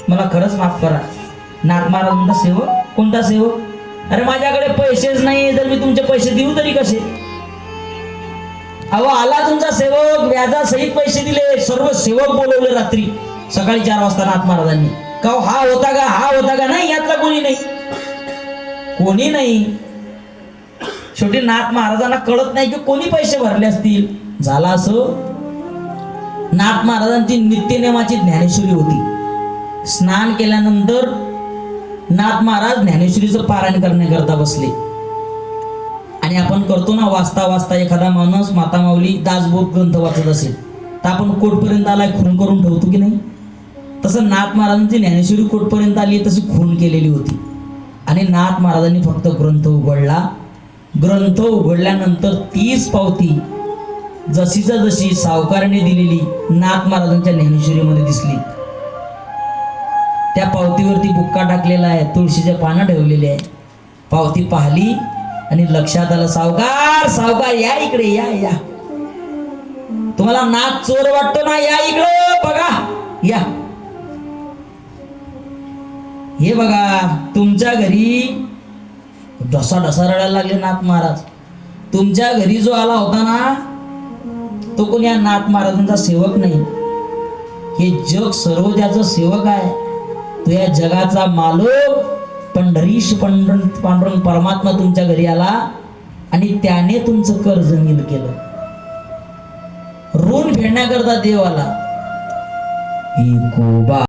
मला खरंच माफ करा. नाथ महाराजांचा सेवक? कोणता सेवक? अरे माझ्याकडे पैसेच नाही, तर मी तुमचे पैसे देऊ तरी कसे? अहो आला तुमचा सेवक, व्याजासहित पैसे दिले. सर्व सेवक बोलवले रात्री सकाळी 4 वाजता नाथ महाराजांनी. का हा होता का, हा होता का? नाही, यातला कोणी नाही, कोणी नाही. शेवटी नाथ महाराजांना कळत नाही की कोणी पैसे भरले असतील. झाला असं, नाथ महाराजांची नित्यनेमाची ज्ञानेश्वरी होती. स्नान केल्यानंतर नाथ महाराज ज्ञानेश्वरीचं पारायण करण्याकरता बसले. आणि आपण करतो ना, वाचता वाचता एखादा माणूस माता माऊली दासबोध ग्रंथ वाचत असेल तर आपण कोटपर्यंत आलाय खून करून ठेवतो की नाही? तसं नाथ महाराजांची ज्ञानेश्वरी कोटपर्यंत आली, तशी खून केलेली होती. आणि नाथ महाराजांनी फक्त ग्रंथ उघडला. ग्रंथ उघडल्यानंतर 30 पावती जशीच्या जशी सावकाराने दिलेली नाथ महाराजांच्या ज्ञानेश्वरीमध्ये दिसली. त्या पावतीवरती बुक्का टाकलेला आहे, तुळशीचे पानं ठेवलेले आहे. पावती पाहिली आणि लक्षात आलं, सावकार सावकार या इकडे, या या. तुम्हाला नाथ चोर वाटतो ना? या इकडे बघा, या. हे बघा, तुमच्या घरी ढसा ढसा रडायला लागले नाथ महाराज. तुमच्या घरी जो आला होता ना, तो कोणी नाथ महाराजांचा सेवक नाही. हे जग सर्व ज्याचं सेवक आहे, तो या जगाचा मालक पंढरीश पांडुरंग परमात्मा तुमच्या घरी आला आणि त्याने तुमचं कर्ज नील केलं. ऋण फेडण्याकरता देव आला.